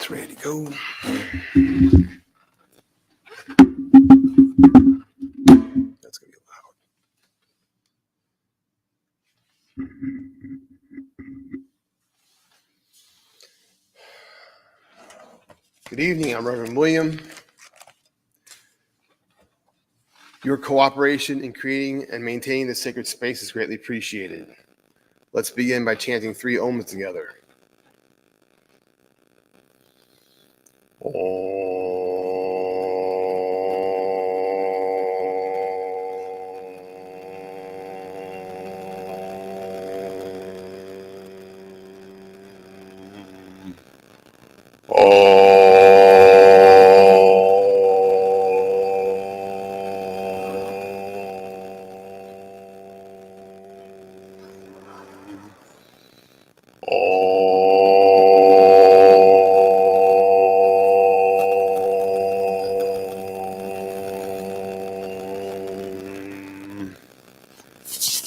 It's ready to go. That's going to be loud. Good evening. I'm Reverend William. Your cooperation in creating and maintaining the sacred space is greatly appreciated. Let's begin by chanting 3 Oms together.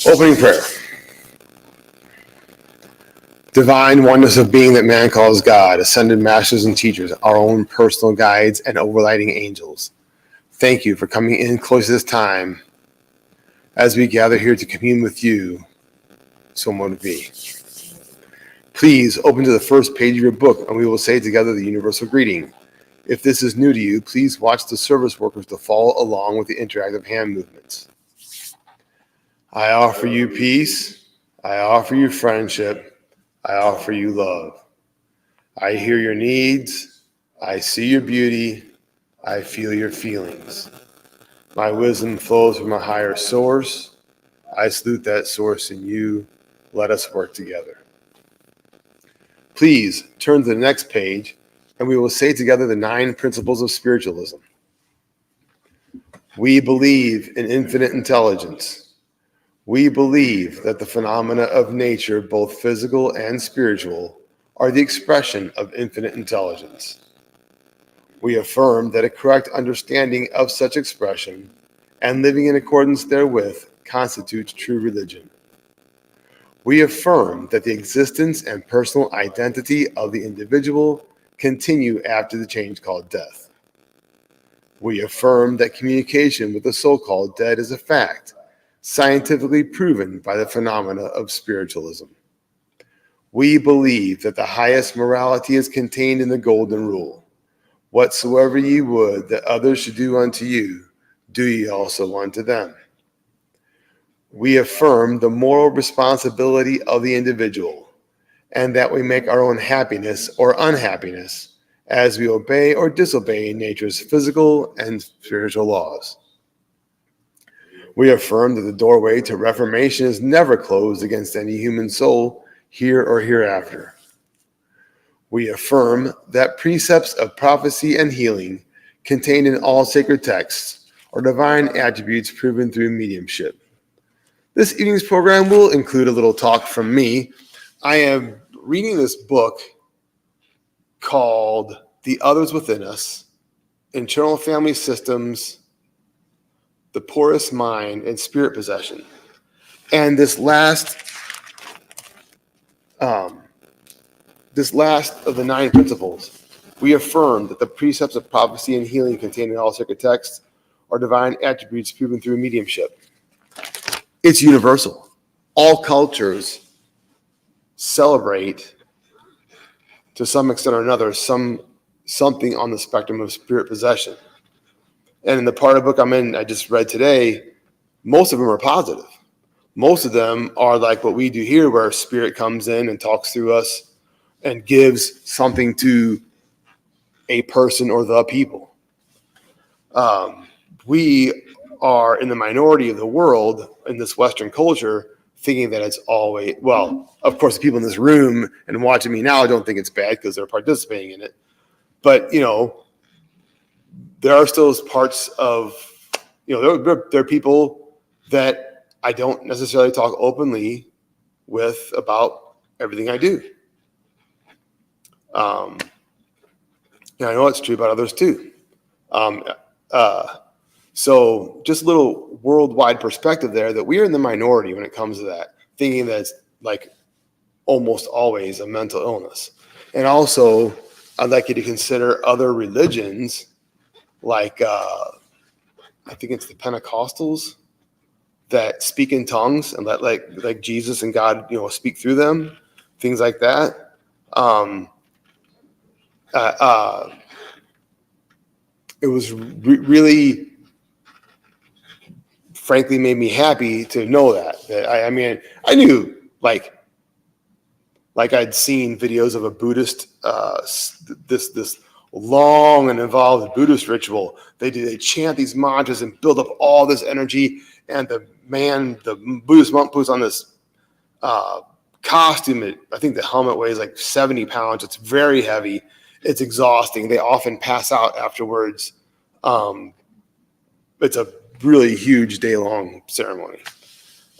Opening prayer. Divine oneness of being that man calls God, ascended masters and teachers, our own personal guides and overlighting angels. Thank you for coming in close to this time as we gather here to commune with you. So mote it be. Please open to the first page of your book and we will say together the universal greeting. If this is new to you, please watch the service workers to follow along with the interactive hand movements. I offer you peace. I offer you friendship. I offer you love. I hear your needs. I see your beauty. I feel your feelings. My wisdom flows from a higher source. I salute that source in you. Let us work together. Please turn to the next page and we will say together the 9 principles of spiritualism. We believe in infinite intelligence. We believe that the phenomena of nature, both physical and spiritual, are the expression of infinite intelligence. We affirm that a correct understanding of such expression and living in accordance therewith constitutes true religion. We affirm that the existence and personal identity of the individual continue after the change called death. We affirm that communication with the so-called dead is a fact, scientifically proven by the phenomena of spiritualism. We believe that the highest morality is contained in the golden rule. Whatsoever ye would that others should do unto you, do ye also unto them. We affirm the moral responsibility of the individual, and that we make our own happiness or unhappiness as we obey or disobey nature's physical and spiritual laws. We affirm that the doorway to reformation is never closed against any human soul, here or hereafter. We affirm that precepts of prophecy and healing contained in all sacred texts are divine attributes proven through mediumship. This evening's program will include a little talk from me. I am reading this book called The Others Within Us, Internal Family Systems the porous mind, and spirit possession. And this last of the 9 principles, we affirm that the precepts of prophecy and healing contained in all sacred texts are divine attributes proven through mediumship. It's universal. All cultures celebrate, to some extent or another, something on the spectrum of spirit possession. And in the part of the book I'm in, I just read today, most of them are positive. Most of them are like what we do here, where spirit comes in and talks through us and gives something to a person or the people. We are in the minority of the world in this Western culture, thinking that it's always, well, of course, the people in this room and watching me now don't think it's bad because they're participating in it. But, there are still parts of, there are people that I don't necessarily talk openly with about everything I do. I know it's true about others too. So just a little worldwide perspective there, that we are in the minority when it comes to that, thinking that it's like almost always a mental illness. And also, I'd like you to consider other religions, like I think it's the Pentecostals, that speak in tongues and let like Jesus and God, speak through them, things like that. It was really, frankly, made me happy to know that. I mean, I knew like I'd seen videos of a Buddhist, this long and involved Buddhist ritual. They chant these mantras and build up all this energy. And the Buddhist monk puts on this costume. I think the helmet weighs like 70 pounds. It's very heavy. It's exhausting. They often pass out afterwards. It's a really huge day-long ceremony.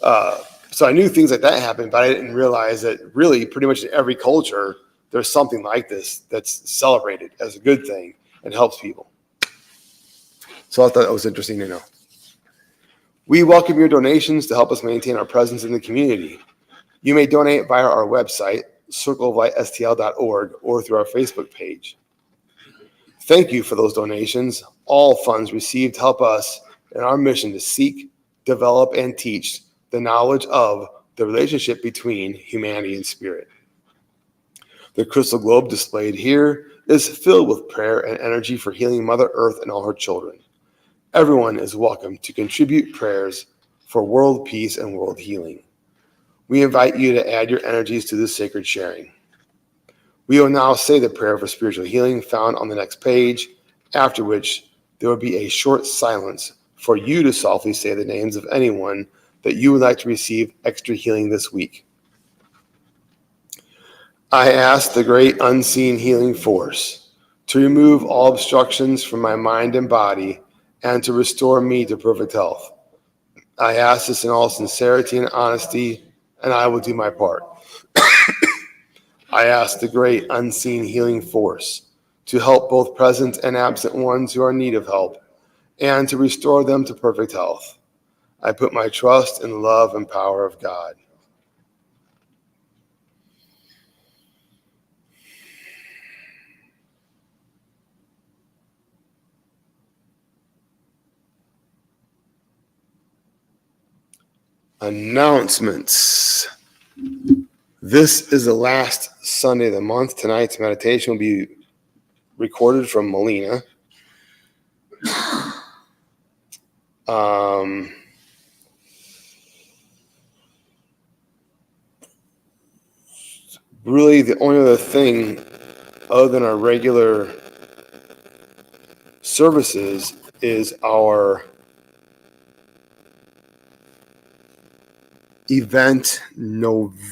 So I knew things like that happened, but I didn't realize that really pretty much in every culture, there's something like this that's celebrated as a good thing and helps people. So I thought that was interesting to know. We welcome your donations to help us maintain our presence in the community. You may donate via our website, circleoflightstl.org, or through our Facebook page. Thank you for those donations. All funds received help us in our mission to seek, develop, and teach the knowledge of the relationship between humanity and spirit. The crystal globe displayed here is filled with prayer and energy for healing Mother Earth and all her children. Everyone is welcome to contribute prayers for world peace and world healing. We invite you to add your energies to this sacred sharing. We will now say the prayer for spiritual healing found on the next page, after which there will be a short silence for you to softly say the names of anyone that you would like to receive extra healing this week. I ask the great unseen healing force to remove all obstructions from my mind and body and to restore me to perfect health. I ask this in all sincerity and honesty, and I will do my part. I ask the great unseen healing force to help both present and absent ones who are in need of help and to restore them to perfect health. I put my trust in the love and power of God. Announcements. This is the last Sunday of the month. Tonight's meditation will be recorded from Molina. Really, the only other thing other than our regular services is our event November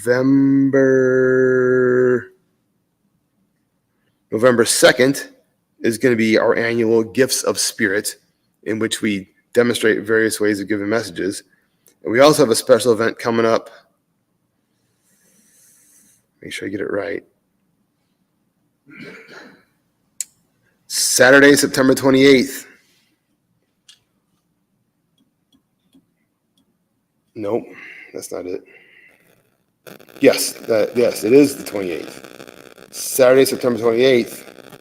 2nd is going to be our annual Gifts of Spirit, in which we demonstrate various ways of giving messages. And we also have a special event coming up. Make sure I get it right. Saturday, September 28th. Nope, that's not it. Yes, it is the 28th. Saturday, September 28th.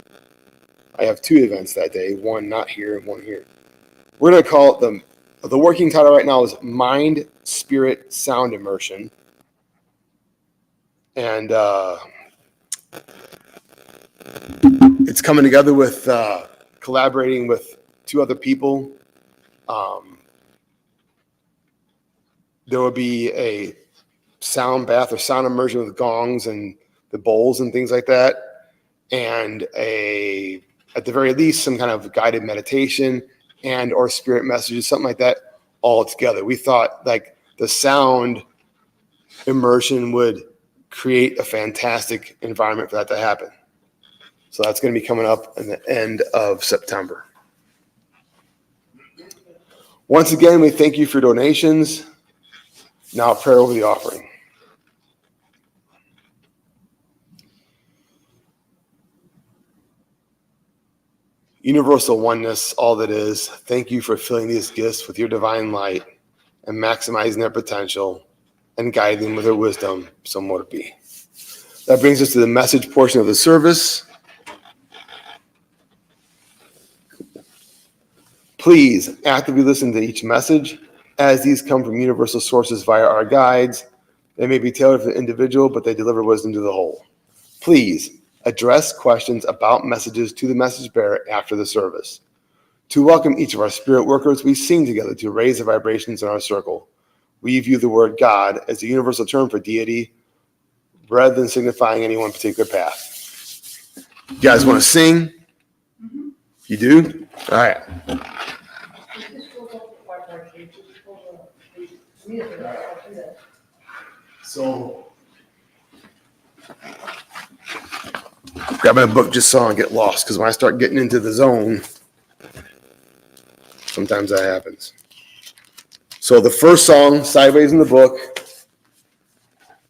I have two events that day, one not here and one here. We're going to call it the working title right now is Mind, Spirit, Sound Immersion. And it's coming together with collaborating with two other people. There will be a sound bath or sound immersion with gongs and the bowls and things like that. And at the very least, some kind of guided meditation and or spirit messages, something like that, all together. We thought like the sound immersion would create a fantastic environment for that to happen. So that's going to be coming up in the end of September. Once again, we thank you for donations. Now a prayer over the offering. Universal oneness, all that is, thank you for filling these gifts with your divine light and maximizing their potential and guiding them with their wisdom, so more to be. That brings us to the message portion of the service. Please actively listen to each message as these come from universal sources via our guides. They may be tailored for the individual, but they deliver wisdom to the whole. Please address questions about messages to the message bearer after the service. To welcome each of our spirit workers, we sing together to raise the vibrations in our circle. We view the word God as a universal term for deity rather than signifying any one particular path. You guys want to sing? Mm-hmm. You do? All right. So, grabbing a book just so I don't get lost, because when I start getting into the zone, sometimes that happens. So the first song, Sideways in the book,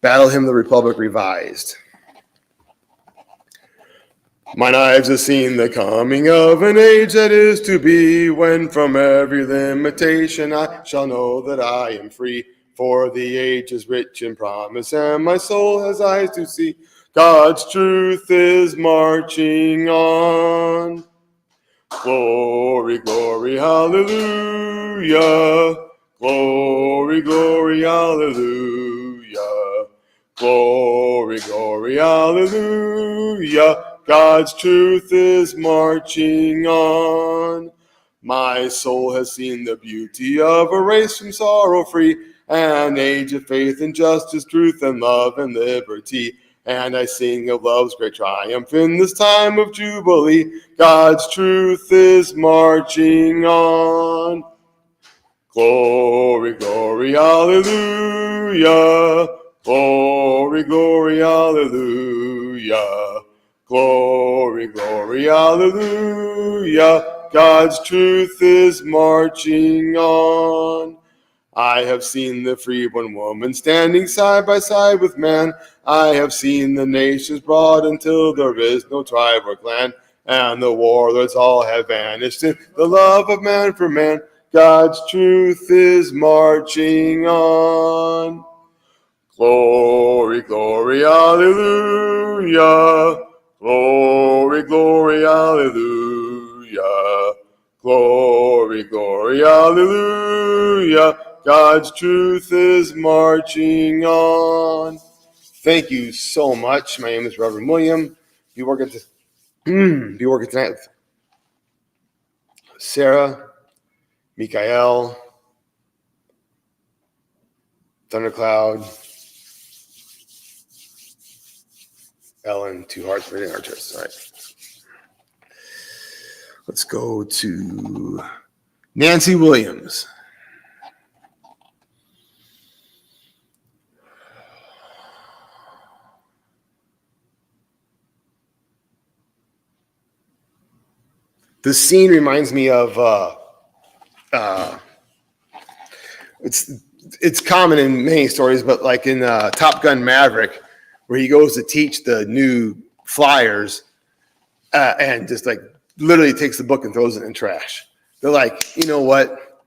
Battle Hymn of the Republic Revised. Mine eyes have seen the coming of an age that is to be, when from every limitation I shall know that I am free. For the age is rich in promise, and my soul has eyes to see. God's truth is marching on. Glory, glory, hallelujah. Glory, glory, hallelujah. Glory, glory, hallelujah. God's truth is marching on. My soul has seen the beauty of a race from sorrow free, an age of faith and justice, truth and love and liberty. And I sing of love's great triumph in this time of jubilee. God's truth is marching on. Glory, glory, hallelujah. Glory, glory, hallelujah. Glory, glory, hallelujah. God's truth is marching on. I have seen the freeborn woman standing side by side with man. I have seen the nations brought until there is no tribe or clan, and the warlords all have vanished in the love of man for man. God's truth is marching on. Glory, glory, hallelujah. Glory, glory, hallelujah. Glory, glory, hallelujah. God's truth is marching on. Thank you so much. My name is Reverend William. Be working tonight with Sarah, Mikael, Thundercloud, Ellen, Two Hearts, Radiant Archers. All right. Let's go to Nancy Williams. This scene reminds me of it's common in many stories, but like in Top Gun Maverick, where he goes to teach the new flyers and just like literally takes the book and throws it in trash. They're like, you know what?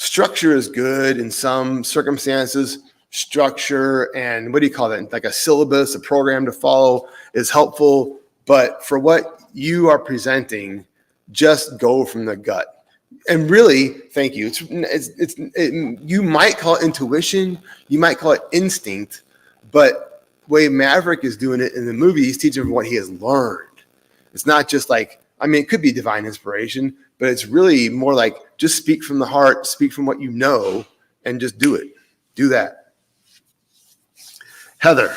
Structure is good in some circumstances. Structure and what do you call that? Like a syllabus, a program to follow is helpful. But for what you are presenting, just go from the gut. And really, thank you. You might call it intuition, you might call it instinct, but way Maverick is doing it in the movie, he's teaching what he has learned. It's not just like, I mean, it could be divine inspiration, but it's really more like just speak from the heart, speak from what you know, and just do it. Do that. Heather.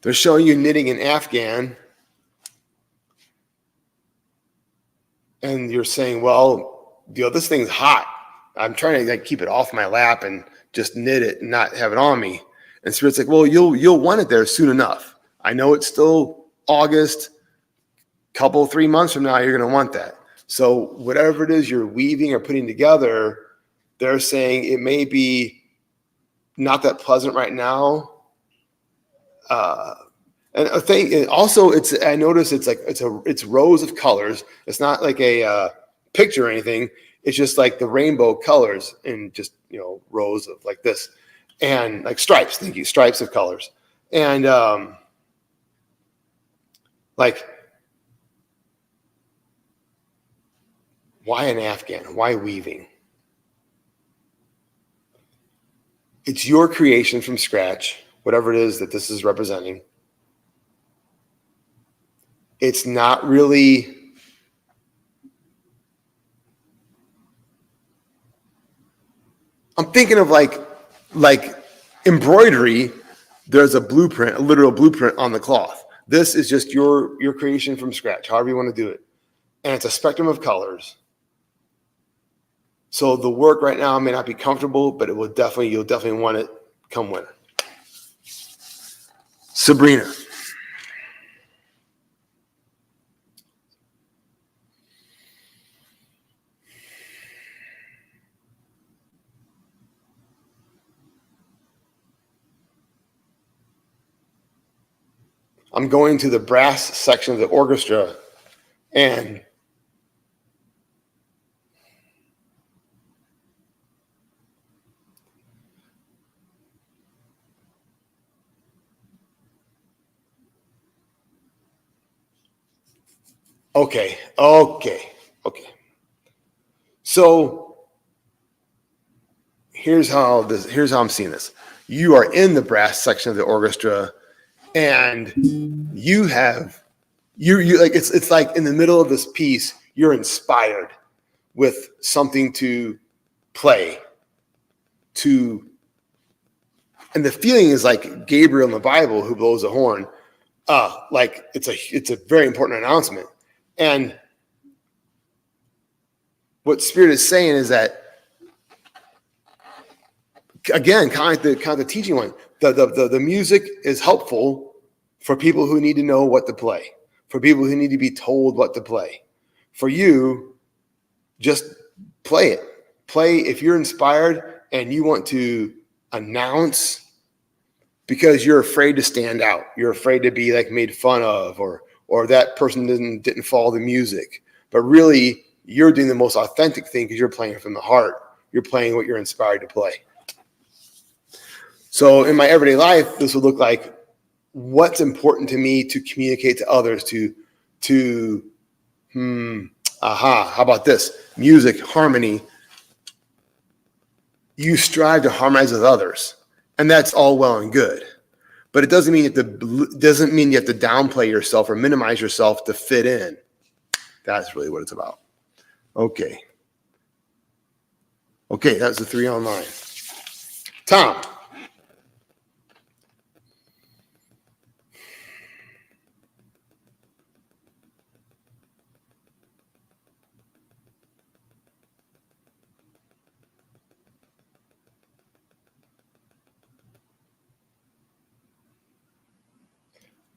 They're showing you knitting in Afghan, and you're saying, well, this thing's hot. I'm trying to keep it off my lap and just knit it and not have it on me. And Spirit's like, well, you'll want it there soon enough. I know it's still August, 3 months from now, you're going to want that. So whatever it is you're weaving or putting together, they're saying it may be not that pleasant right now. And a thing also, I notice it's rows of colors. It's not like a picture or anything. It's just like the rainbow colors in just rows of like this, and like stripes. Thank you, stripes of colors, and like why an Afghan? Why weaving? It's your creation from scratch, whatever it is that this is representing. It's not really I'm thinking of like embroidery. There's a blueprint, a literal blueprint on the cloth. This is just your creation from scratch, however you want to do it. And it's a spectrum of colors. So the work right now may not be comfortable, but you'll definitely want it come winter. Sabrina. I'm going to the brass section of the orchestra, and okay. So here's how I'm seeing this. You are in the brass section of the orchestra, and you like it's like in the middle of this piece, you're inspired with something to play, and the feeling is like Gabriel in the Bible who blows a horn. Like it's a very important announcement. And what Spirit is saying is that, again, kind of the teaching one, the music is helpful for people who need to know what to play, for people who need to be told what to play. For you, just play it. Play if you're inspired and you want to announce because you're afraid to stand out. You're afraid to be like made fun of, or that person didn't follow the music. But really, you're doing the most authentic thing because you're playing from the heart. You're playing what you're inspired to play. So in my everyday life, this would look like what's important to me to communicate to others, how about this? Music, harmony. You strive to harmonize with others, and that's all well and good. But it doesn't mean you have to downplay yourself or minimize yourself to fit in. That's really what it's about. Okay, that's the 3 online. Tom.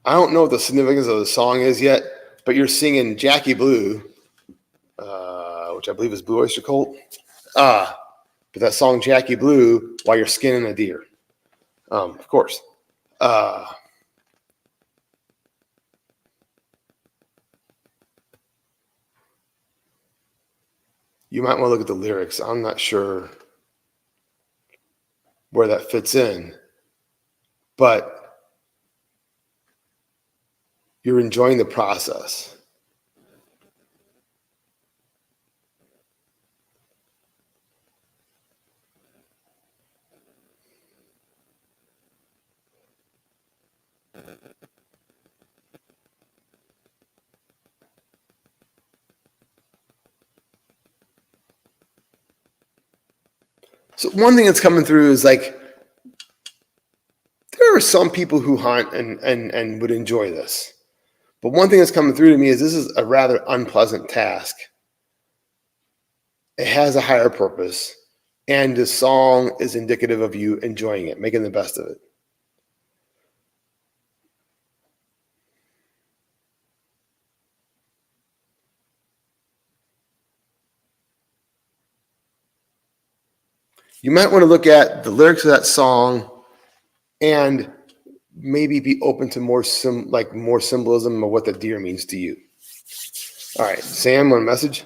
I don't know what the significance of the song is yet, but you're singing Jackie Blue, which I believe is Blue Oyster Cult. But that song Jackie Blue while you're skinning a deer. Of course. you might want to look at the lyrics. I'm not sure where that fits in, but you're enjoying the process. So one thing that's coming through is like there are some people who hunt and would enjoy this. But one thing that's coming through to me is this is a rather unpleasant task. It has a higher purpose, and the song is indicative of you enjoying it, making the best of it. You might want to look at the lyrics of that song and maybe be open to more symbolism of what the deer means to you. All right, Sam, one message.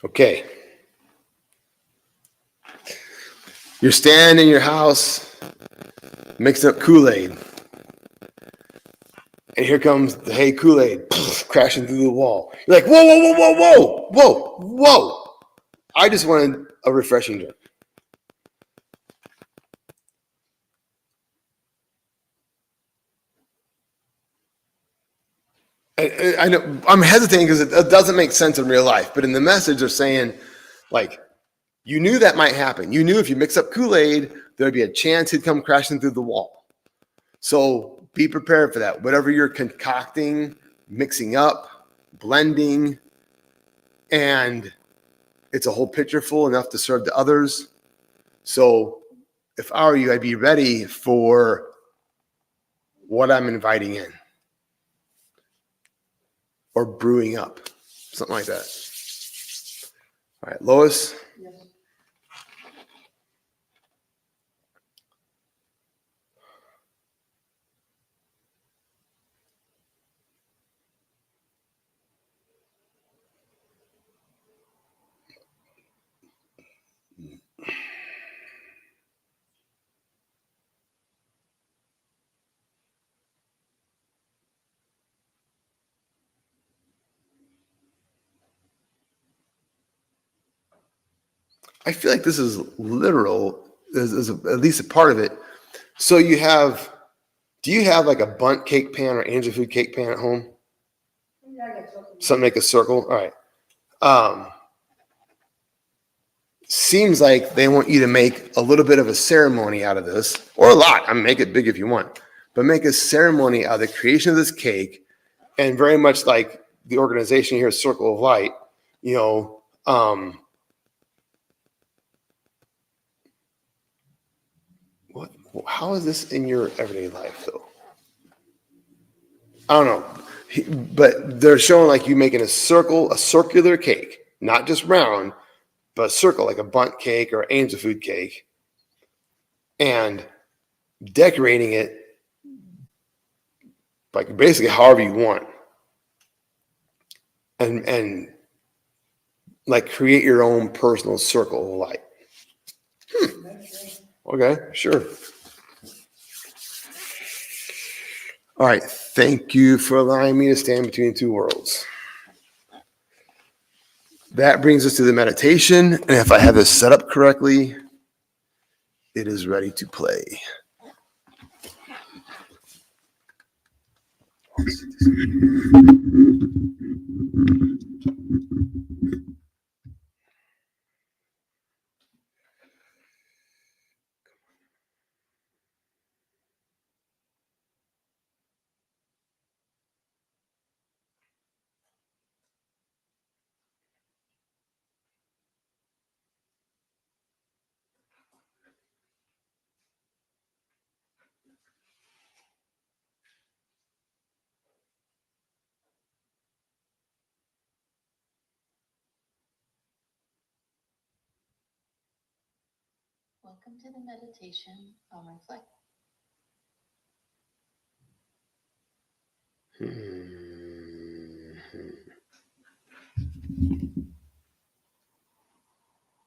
Okay. You're standing in your house, mixing up Kool-Aid. And here comes the Hey Kool-Aid crashing through the wall. You're like, whoa, whoa, whoa, whoa, whoa, whoa, whoa. I just wanted a refreshing drink. I know I'm hesitating because it doesn't make sense in real life, but in the message they're saying, like, you knew that might happen. You knew if you mix up Kool-Aid, there'd be a chance he'd come crashing through the wall. So be prepared for that. Whatever you're concocting, mixing up, blending, and it's a whole pitcher full enough to serve to others. So if I were you, I'd be ready for what I'm inviting in or brewing up, something like that. All right, Lois. Yes. I feel like this is literal, is at least a part of it. So do you have like a bundt cake pan or angel food cake pan at home? Yeah, I got something. Something like a circle? All right. Seems like they want you to make a little bit of a ceremony out of this, or a lot. I mean, make it big if you want, but make a ceremony out of the creation of this cake, and very much like the organization here, Circle of Light. You know, what? How is this in your everyday life, though? I don't know, but they're showing like you making a circular cake, not just round, but circle, like a bundt cake or angel food cake, and decorating it like basically however you want, and like create your own personal circle of light. Okay, sure. All right, thank you for allowing me to stand between two worlds. That brings us to the meditation, and if I have this set up correctly, it is ready to play. Welcome to the meditation on reflect.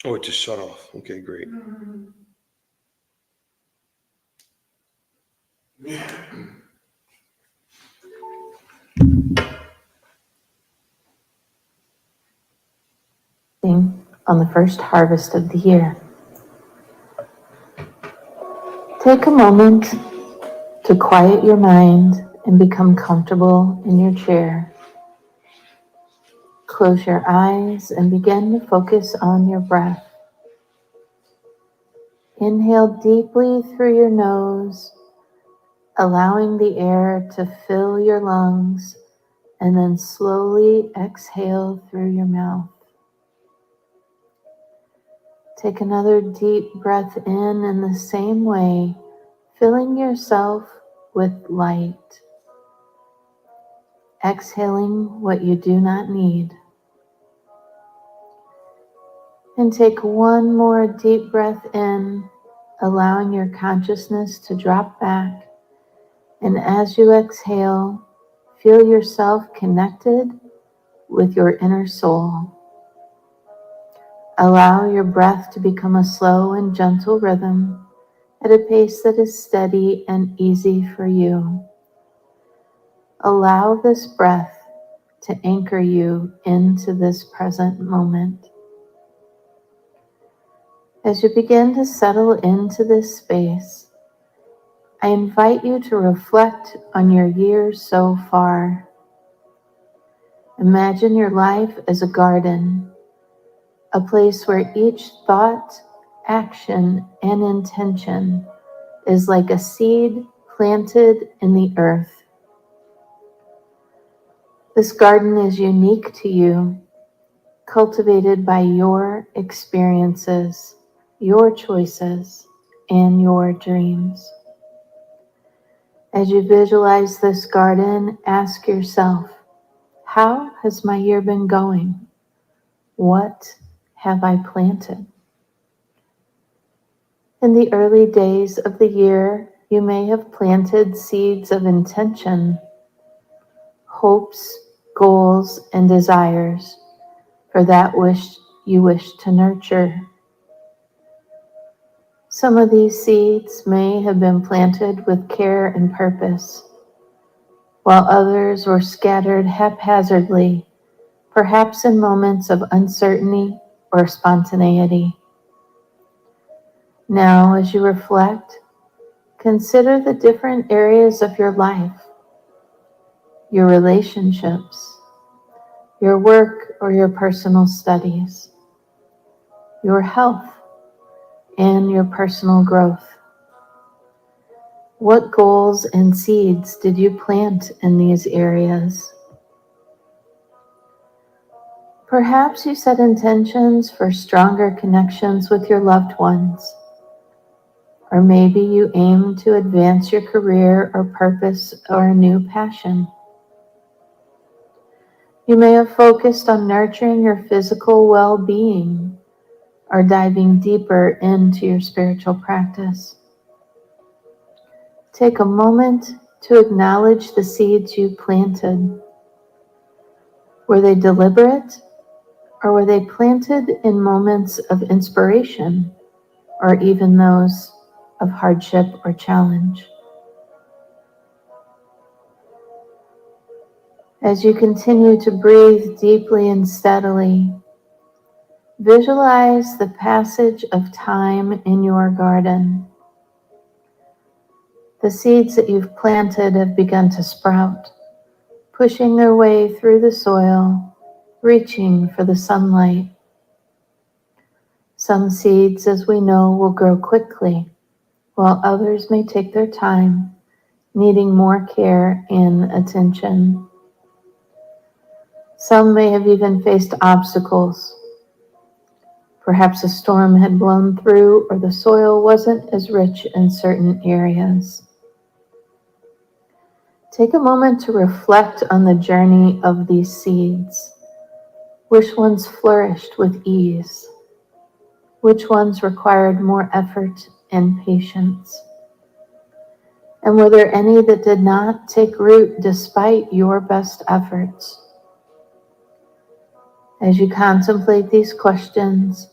Oh, it just shut off. Okay, great. On the first harvest of the year. Take a moment to quiet your mind and become comfortable in your chair. Close your eyes and begin to focus on your breath. Inhale deeply through your nose, allowing the air to fill your lungs, and then slowly exhale through your mouth. Take another deep breath in the same way, filling yourself with light. Exhaling what you do not need. And take one more deep breath in, allowing your consciousness to drop back. And as you exhale, feel yourself connected with your inner soul. Allow your breath to become a slow and gentle rhythm at a pace that is steady and easy for you. Allow this breath to anchor you into this present moment. As you begin to settle into this space, I invite you to reflect on your year so far. Imagine your life as a garden, a place where each thought, action, and intention is like a seed planted in the earth. This garden is unique to you, cultivated by your experiences, your choices, and your dreams. As you visualize this garden, ask yourself, how has my year been going? What have I planted? In the early days of the year, you may have planted seeds of intention, hopes, goals, and desires for that which you wish to nurture. Some of these seeds may have been planted with care and purpose, while others were scattered haphazardly, perhaps in moments of uncertainty or spontaneity. Now, as you reflect, consider the different areas of your life, your relationships, your work or your personal studies, your health, and your personal growth. What goals and seeds did you plant in these areas? Perhaps you set intentions for stronger connections with your loved ones, or maybe you aim to advance your career or purpose or a new passion. You may have focused on nurturing your physical well-being or diving deeper into your spiritual practice. Take a moment to acknowledge the seeds you planted. Were they deliberate, or were they planted in moments of inspiration, or even those of hardship or challenge? As you continue to breathe deeply and steadily, visualize the passage of time in your garden. The seeds that you've planted have begun to sprout, pushing their way through the soil, reaching for the sunlight. Some seeds, as we know, will grow quickly, while others may take their time, needing more care and attention. Some may have even faced obstacles. Perhaps a storm had blown through, or the soil wasn't as rich in certain areas. Take a moment to reflect on the journey of these seeds. Which ones flourished with ease? Which ones required more effort and patience? And were there any that did not take root despite your best efforts? As you contemplate these questions,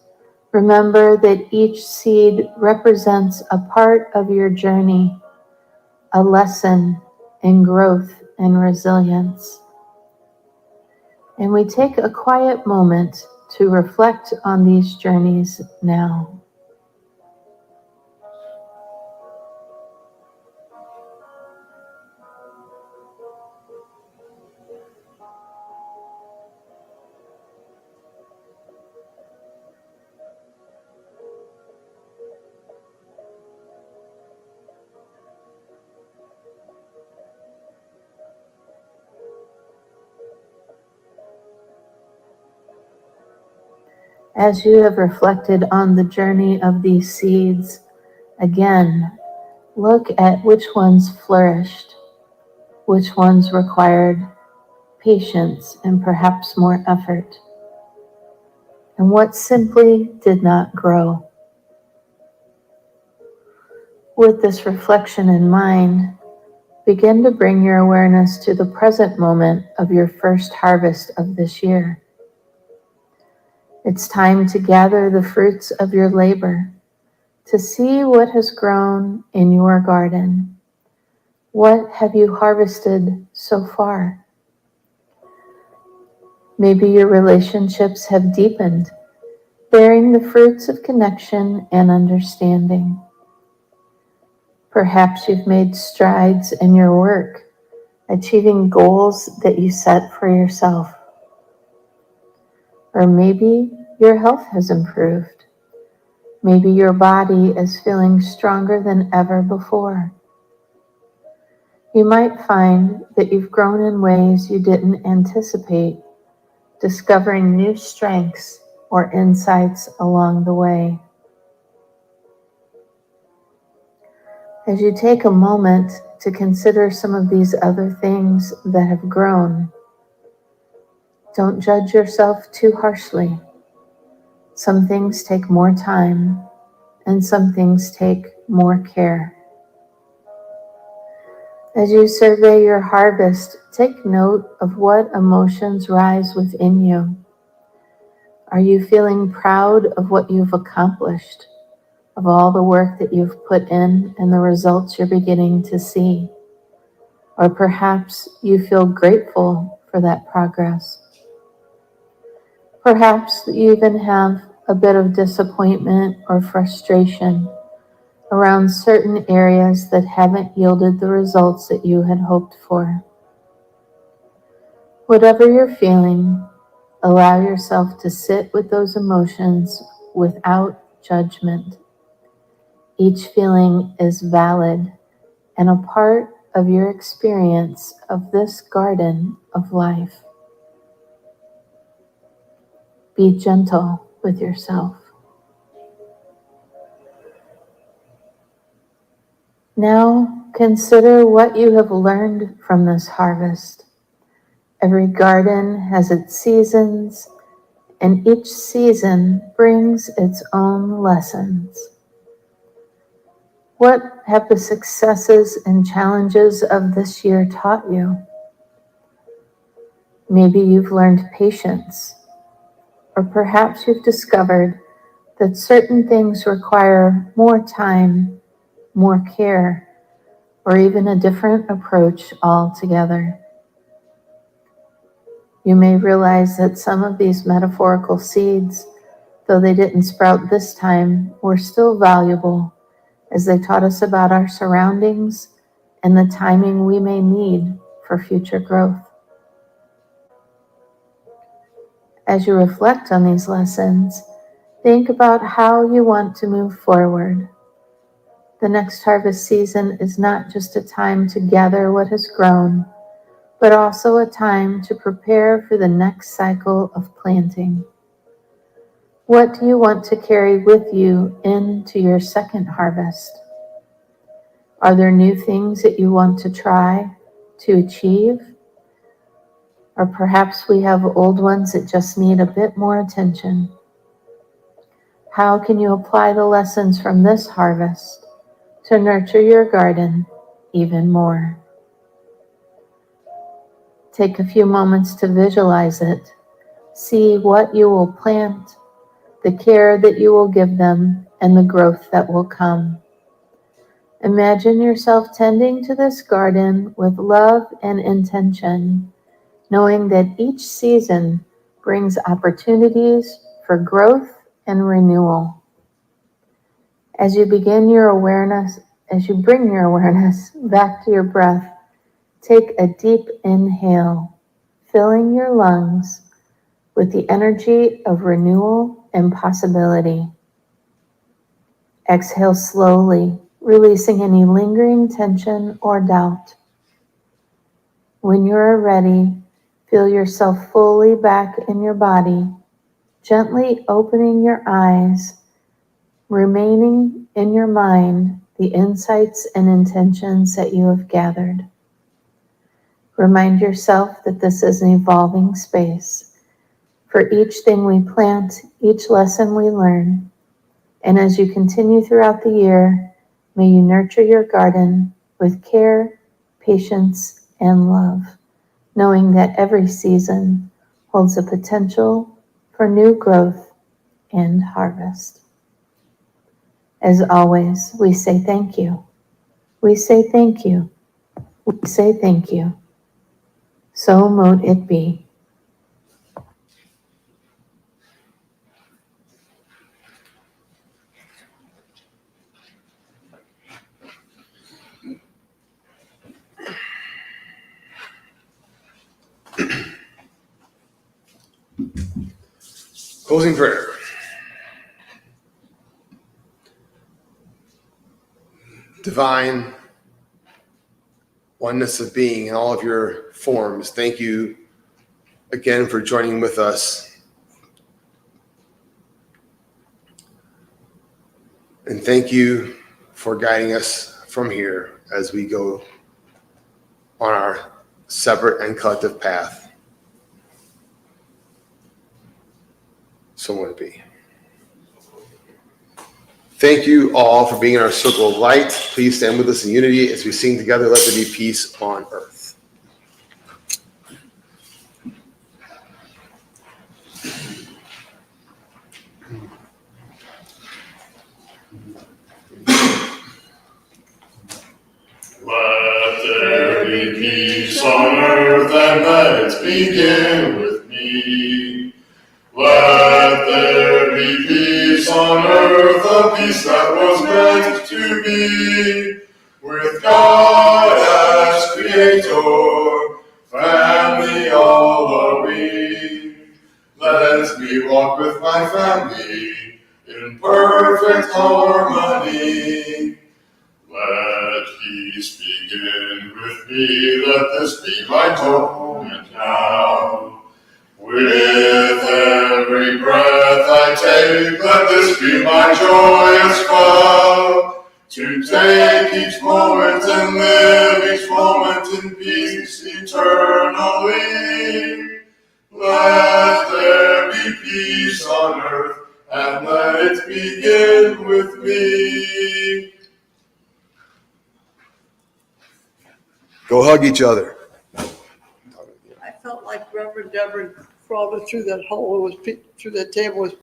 remember that each seed represents a part of your journey, a lesson in growth and resilience. And we take a quiet moment to reflect on these journeys now. As you have reflected on the journey of these seeds, again, look at which ones flourished, which ones required patience and perhaps more effort, and what simply did not grow. With this reflection in mind, begin to bring your awareness to the present moment of your first harvest of this year. It's time to gather the fruits of your labor, to see what has grown in your garden. What have you harvested so far? Maybe your relationships have deepened, bearing the fruits of connection and understanding. Perhaps you've made strides in your work, achieving goals that you set for yourself. Or maybe your health has improved. Maybe your body is feeling stronger than ever before. You might find that you've grown in ways you didn't anticipate, discovering new strengths or insights along the way. As you take a moment to consider some of these other things that have grown, don't judge yourself too harshly. Some things take more time, and some things take more care. As you survey your harvest, take note of what emotions rise within you. Are you feeling proud of what you've accomplished, of all the work that you've put in and the results you're beginning to see? Or perhaps you feel grateful for that progress. Perhaps you even have a bit of disappointment or frustration around certain areas that haven't yielded the results that you had hoped for. Whatever you're feeling, allow yourself to sit with those emotions without judgment. Each feeling is valid and a part of your experience of this garden of life. Be gentle with yourself. Now consider what you have learned from this harvest. Every garden has its seasons, and each season brings its own lessons. What have the successes and challenges of this year taught you? Maybe you've learned patience, or perhaps you've discovered that certain things require more time, more care, or even a different approach altogether. You may realize that some of these metaphorical seeds, though they didn't sprout this time, were still valuable as they taught us about our surroundings and the timing we may need for future growth. As you reflect on these lessons, think about how you want to move forward. The next harvest season is not just a time to gather what has grown, but also a time to prepare for the next cycle of planting. What do you want to carry with you into your second harvest? Are there new things that you want to try to achieve? Or perhaps we have old ones that just need a bit more attention. How can you apply the lessons from this harvest to nurture your garden even more? Take a few moments to visualize it. See what you will plant, the care that you will give them, and the growth that will come. Imagine yourself tending to this garden with love and intention, knowing that each season brings opportunities for growth and renewal. As you bring your awareness back to your breath, take a deep inhale, filling your lungs with the energy of renewal and possibility. Exhale slowly, releasing any lingering tension or doubt. When you are ready, feel yourself fully back in your body, gently opening your eyes, remaining in your mind the insights and intentions that you have gathered. Remind yourself that this is an evolving space. For each thing we plant, each lesson we learn, and as you continue throughout the year, may you nurture your garden with care, patience, and love, knowing that every season holds a potential for new growth and harvest. As always, we say thank you. We say thank you. We say thank you. So mote it be. Closing prayer. Divine oneness of being in all of your forms, thank you again for joining with us. And thank you for guiding us from here as we go on our separate and collective path. So would it be. Thank you all for being in our circle of light. Please stand with us in unity as we sing together, Let There Be Peace on Earth. Let there be peace on earth, and let it begin with me. Let there be peace on earth, a peace that was meant to be. With God as Creator, family all are we. Let me walk with my family in perfect harmony. Let peace begin with me, let this be my moment now. With every breath I take, let this be my joyous vow. To take each moment and live each moment in peace eternally. Let there be peace on earth, and let it begin with me. Go hug each other. I felt like Reverend Deborah crawled through that hole, through that table, was